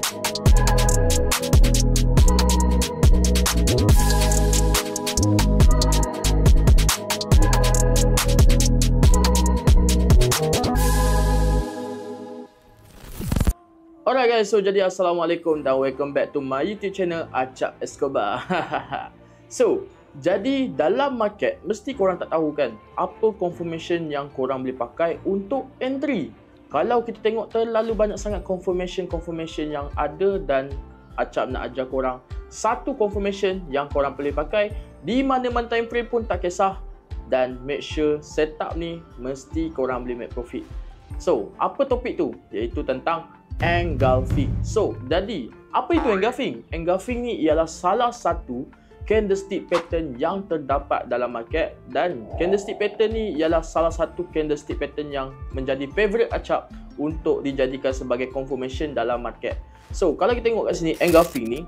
Alright guys, so jadi Assalamualaikum dan welcome back to my YouTube channel Acap Escobar. So, jadi dalam market mesti korang tak tahu kan apa confirmation yang korang boleh pakai untuk entry. Kalau kita tengok terlalu banyak sangat confirmation yang ada, dan Acap nak ajar korang satu confirmation yang korang boleh pakai di mana-mana time frame pun tak kisah, dan make sure setup ni mesti korang boleh make profit. So, apa topik tu? Iaitu tentang engulfing. So, jadi apa itu engulfing? Engulfing ni ialah salah satu candlestick pattern yang terdapat dalam market, dan candlestick pattern ni ialah salah satu candlestick pattern yang menjadi favorite Acap untuk dijadikan sebagai confirmation dalam market. So, kalau kita tengok kat sini, engulfing ni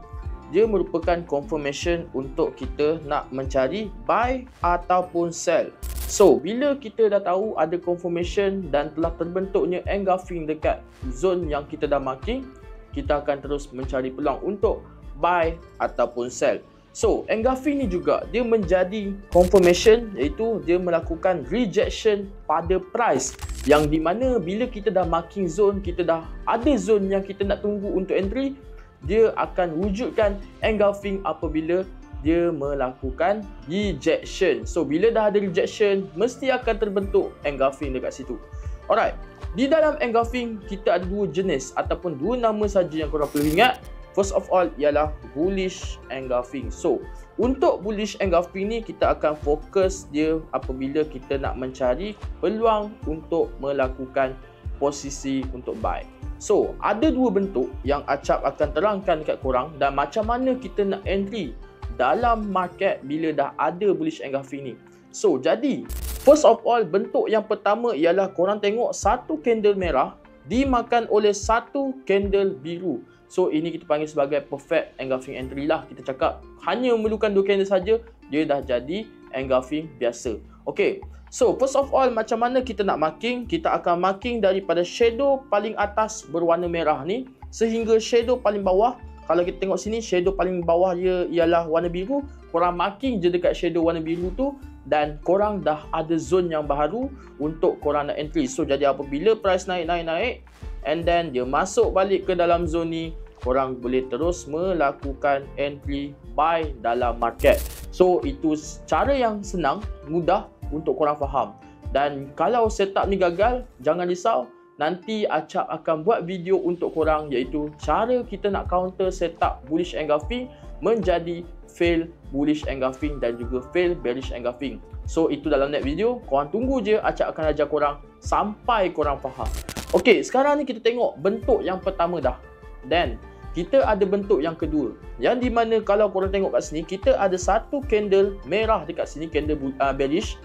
dia merupakan confirmation untuk kita nak mencari buy ataupun sell. So, bila kita dah tahu ada confirmation dan telah terbentuknya engulfing dekat zone yang kita dah marking, kita akan terus mencari peluang untuk buy ataupun sell. So, engulfing ni juga dia menjadi confirmation, iaitu dia melakukan rejection pada price, yang di mana bila kita dah marking zone, kita dah ada zone yang kita nak tunggu untuk entry, dia akan wujudkan engulfing apabila dia melakukan rejection. So, bila dah ada rejection, mesti akan terbentuk engulfing dekat situ. Alright, di dalam engulfing kita ada dua jenis ataupun dua nama saja yang korang perlu ingat. First of all ialah bullish engulfing. So, untuk bullish engulfing ni kita akan fokus dia apabila kita nak mencari peluang untuk melakukan posisi untuk buy. So, ada dua bentuk yang Acap akan terangkan dekat korang, dan macam mana kita nak entry dalam market bila dah ada bullish engulfing ni. So, jadi first of all, bentuk yang pertama ialah korang tengok satu candle merah dimakan oleh satu candle biru. So, ini kita panggil sebagai perfect engulfing entry lah. Kita cakap hanya memerlukan dua candle saja, dia dah jadi engulfing biasa. Okay, so first of all, macam mana kita nak marking? Kita akan marking daripada shadow paling atas berwarna merah ni sehingga shadow paling bawah. Kalau kita tengok sini, shadow paling bawah dia ialah warna biru. Korang marking je dekat shadow warna biru tu, dan korang dah ada zone yang baru untuk korang nak entry. So, jadi apabila price naik, and then dia masuk balik ke dalam zone ni, korang boleh terus melakukan entry buy dalam market. So, itu cara yang senang, mudah untuk korang faham. Dan kalau setup ni gagal, jangan risau. Nanti Acap akan buat video untuk korang, iaitu cara kita nak counter setup bullish engulfing menjadi fail bullish engulfing dan juga fail bearish engulfing. So, itu dalam next video. Korang tunggu je, Acap akan ajar korang sampai korang faham. Okay, sekarang ni kita tengok bentuk yang pertama dah. Dan kita ada bentuk yang kedua, yang di mana kalau korang tengok kat sini, kita ada satu candle merah dekat sini, candle bearish.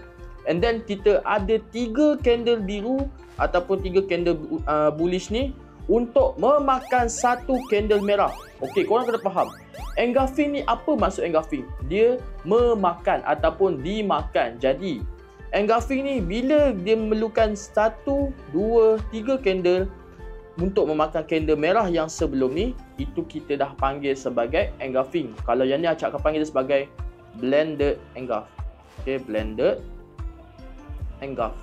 And then kita ada 3 candle biru ataupun 3 candle bullish ni untuk memakan satu candle merah. Okey, korang kena faham. Engulfing ni apa maksud engulfing? Dia memakan ataupun dimakan. Jadi, engulfing ni bila dia memerlukan 1, 2, 3 candle untuk memakan candle merah yang sebelum ni, itu kita dah panggil sebagai engulfing. Kalau yang ni Acap akan panggil dia sebagai blended engulf. Okey, blended engulf.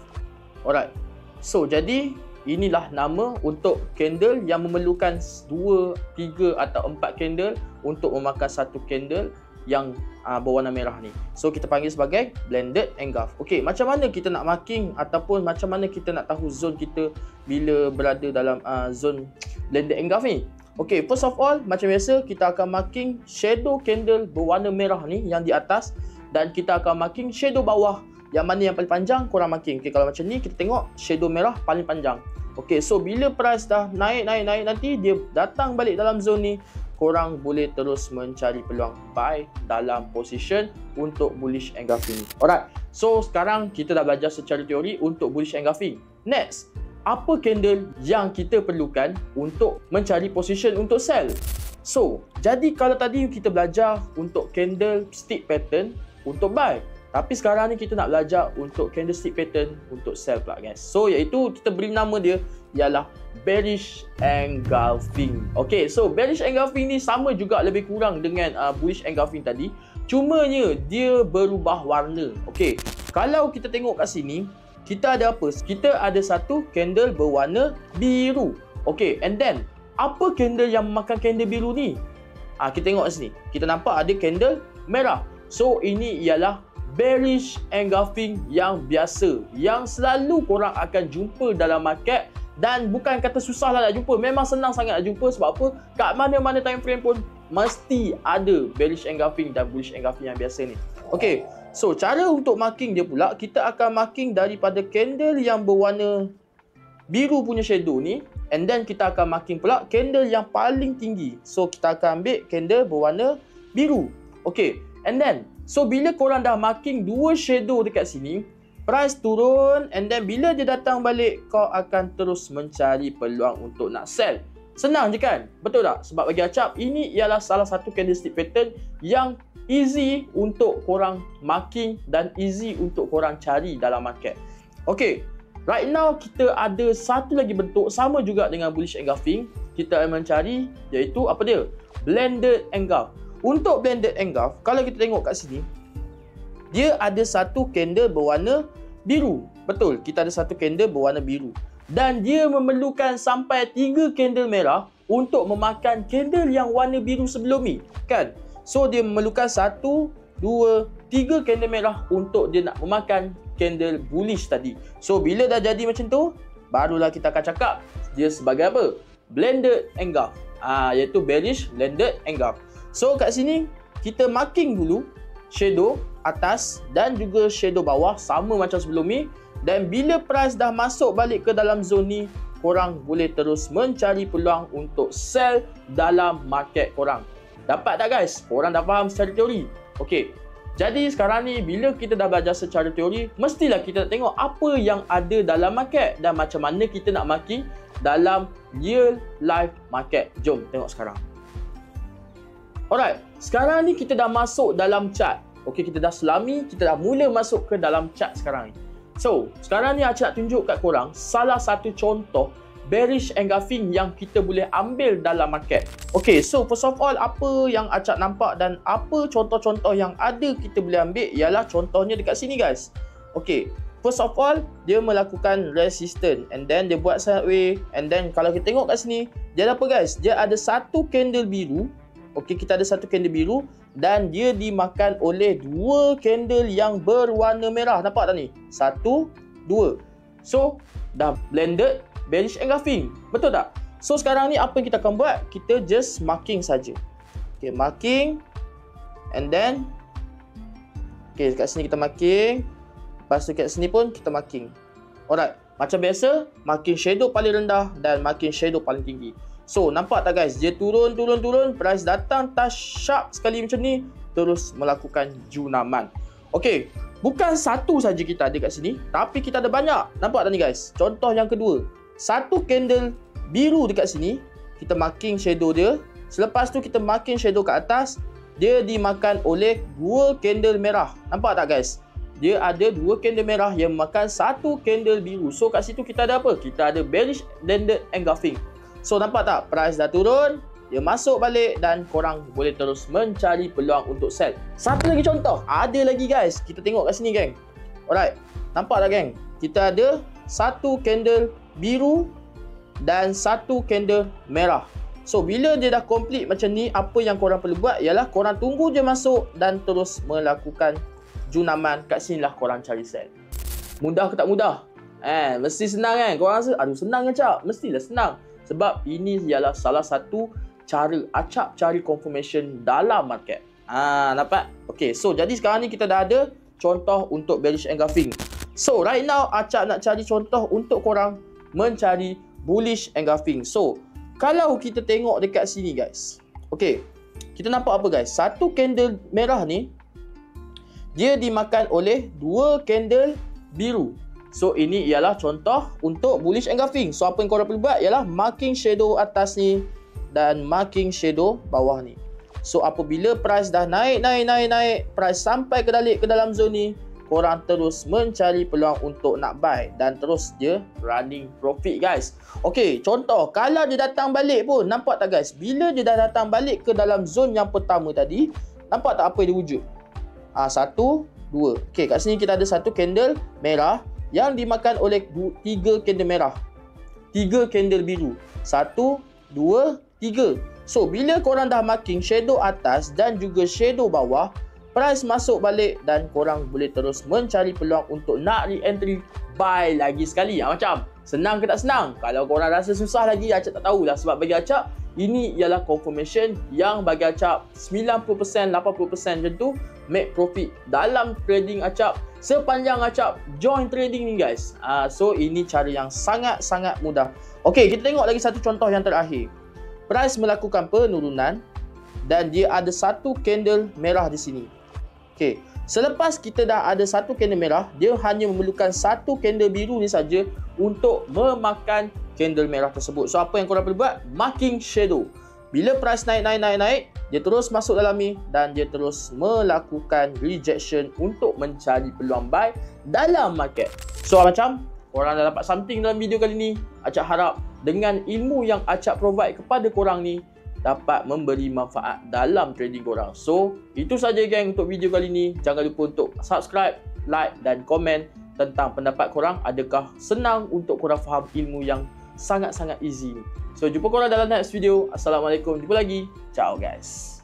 Alright. So, jadi inilah nama untuk candle yang memerlukan 2, 3 atau 4 candle untuk memakan satu candle yang berwarna merah ni. So, kita panggil sebagai blended engulf. Okey, macam mana kita nak marking ataupun macam mana kita nak tahu zone kita bila berada dalam zone blended engulf ni? Okey, first of all, macam biasa kita akan marking shadow candle berwarna merah ni yang di atas, dan kita akan marking shadow bawah yang mana yang paling panjang korang marking. Okay, kalau macam ni kita tengok shadow merah paling panjang. Okay, so bila price dah naik nanti dia datang balik dalam zone ni, korang boleh terus mencari peluang buy dalam position untuk bullish engulfing. Alright, so sekarang kita dah belajar secara teori untuk bullish engulfing. Next, apa candle yang kita perlukan untuk mencari position untuk sell? So, jadi kalau tadi kita belajar untuk candle stick pattern untuk buy. Tapi sekarang ni kita nak belajar untuk candlestick pattern untuk sell pula guys. So iaitu kita beri nama dia ialah bearish engulfing. Okay, so bearish engulfing ni sama juga lebih kurang dengan bullish engulfing tadi. Cumanya dia berubah warna. Okay, kalau kita tengok kat sini, kita ada apa? Kita ada satu candle berwarna biru. Okay, and then apa candle yang memakan candle biru ni? Kita tengok kat sini. Kita nampak ada candle merah. So ini ialah bearish engulfing yang biasa, yang selalu korang akan jumpa dalam market. Dan bukan kata susah lah nak jumpa, memang senang sangat nak jumpa. Sebab apa? Kat mana-mana time frame pun mesti ada bearish engulfing dan bullish engulfing yang biasa ni. Okay, so cara untuk marking dia pula, kita akan marking daripada candle yang berwarna biru punya shadow ni, and then kita akan marking pula candle yang paling tinggi. So kita akan ambil candle berwarna biru. Okay, and then so bila korang dah marking dua shadow dekat sini, price turun, and then bila dia datang balik, kau akan terus mencari peluang untuk nak sell. Senang je kan? Betul tak? Sebab bagi Acap, ini ialah salah satu candlestick pattern yang easy untuk korang marking dan easy untuk korang cari dalam market. Okay, right now kita ada satu lagi bentuk sama juga dengan bullish engulfing. Kita akan mencari iaitu apa dia? Blended engulf. Untuk blended engulf, kalau kita tengok kat sini, dia ada satu candle berwarna biru. Betul, kita ada satu candle berwarna biru. Dan dia memerlukan sampai 3 candle merah untuk memakan candle yang warna biru sebelum ni, kan? So dia memerlukan 1, 2, 3 candle merah untuk dia nak memakan candle bullish tadi. So bila dah jadi macam tu, barulah kita akan cakap dia sebagai apa? Blended engulf. Iaitu bearish blended engulf. So kat sini kita marking dulu shadow atas dan juga shadow bawah sama macam sebelum ni. Dan bila price dah masuk balik ke dalam zone ni, korang boleh terus mencari peluang untuk sell dalam market korang. Dapat tak guys? Korang dah faham secara teori? Okey. Jadi sekarang ni bila kita dah belajar secara teori, mestilah kita tengok apa yang ada dalam market dan macam mana kita nak marking dalam real life market. Jom tengok sekarang. Alright, sekarang ni kita dah masuk dalam chart. Okey, kita dah selami, kita dah mula masuk ke dalam chart sekarang ni. So, sekarang ni Acap nak tunjuk kat korang salah satu contoh bearish engulfing yang kita boleh ambil dalam market. Okay, so first of all, apa yang Acap nampak dan apa contoh-contoh yang ada kita boleh ambil ialah contohnya dekat sini guys. Okay, first of all, dia melakukan resistance and then dia buat sideways, and then kalau kita tengok kat sini, dia ada apa guys? Dia ada satu candle biru. Okay, kita ada satu candle biru dan dia dimakan oleh 2 candle yang berwarna merah. Nampak tak ni? 1, 2. So, dah blended bearish engulfing. Betul tak? So, sekarang ni apa yang kita akan buat? Kita just marking saja. Okay, marking. And then, okay, kat sini kita marking. Lepas tu kat sini pun kita marking. Alright, macam biasa, marking shadow paling rendah dan marking shadow paling tinggi. So, nampak tak guys? Dia turun. Price datang touch sharp sekali macam ni. Terus melakukan junaman. Okay. Bukan satu saja kita ada kat sini. Tapi kita ada banyak. Nampak tak ni guys? Contoh yang kedua. Satu candle biru dekat sini. Kita marking shadow dia. Selepas tu kita marking shadow kat atas. Dia dimakan oleh 2 candle merah. Nampak tak guys? Dia ada 2 candle merah yang makan satu candle biru. So, kat situ kita ada apa? Kita ada bearish blended engulfing. So, nampak tak? Price dah turun, dia masuk balik dan korang boleh terus mencari peluang untuk sell. Satu lagi contoh. Ada lagi guys. Kita tengok kat sini geng. Alright. Nampak tak geng? Kita ada satu candle biru dan satu candle merah. So, bila dia dah complete macam ni, apa yang korang perlu buat ialah korang tunggu je masuk dan terus melakukan junaman. Kat sinilah korang cari sell. Mudah ke tak mudah? Mesti senang kan? Korang rasa, aduh senang ke Cap? Mestilah senang. Sebab ini ialah salah satu cara Acap cari confirmation dalam market. Nampak? Okay, so jadi sekarang ni kita dah ada contoh untuk bearish engulfing. So, right now Acap nak cari contoh untuk korang mencari bullish engulfing. So, kalau kita tengok dekat sini guys. Okay, kita nampak apa guys? Satu candle merah ni, dia dimakan oleh 2 candle biru. So, ini ialah contoh untuk bullish engulfing. So, apa yang korang perlu buat ialah marking shadow atas ni dan marking shadow bawah ni. So apabila price dah naik, price sampai ke dalam zone ni, korang terus mencari peluang untuk nak buy dan terus je running profit guys. Okey, contoh kalau dia datang balik pun, nampak tak guys? Bila dia dah datang balik ke dalam zone yang pertama tadi, nampak tak apa yang dia wujud? 1, 2. Okey, kat sini kita ada satu candle merah yang dimakan oleh 3 candle merah. 3 candle biru. 1, 2, 3. So, bila korang dah marking shadow atas dan juga shadow bawah, price masuk balik dan korang boleh terus mencari peluang untuk nak re-entry buy lagi sekali. Macam, senang ke tak senang? Kalau korang rasa susah lagi, Acap tak tahulah. Sebab bagi Acap, ini ialah confirmation yang bagi Acap 90%, 80% macam tu make profit dalam trading Acap sepanjang Acap join trading ni guys. So ini cara yang sangat-sangat mudah. Okey, kita tengok lagi satu contoh yang terakhir. Price melakukan penurunan dan dia ada satu candle merah di sini. Okey, selepas kita dah ada satu candle merah, dia hanya memerlukan satu candle biru ni saja untuk memakan candle merah tersebut. So apa yang korang perlu buat? Marking shadow. Bila price naik, dia terus masuk dalam ni dan dia terus melakukan rejection untuk mencari peluang buy dalam market. So macam korang dah dapat something dalam video kali ni. Acap harap dengan ilmu yang Acap provide kepada korang ni dapat memberi manfaat dalam trading korang. So itu saja geng untuk video kali ni. Jangan lupa untuk subscribe, like dan komen tentang pendapat korang. Adakah senang untuk korang faham ilmu yang sangat-sangat easy ni? So jumpa korang dalam next video. Assalamualaikum. Jumpa lagi. Ciao guys.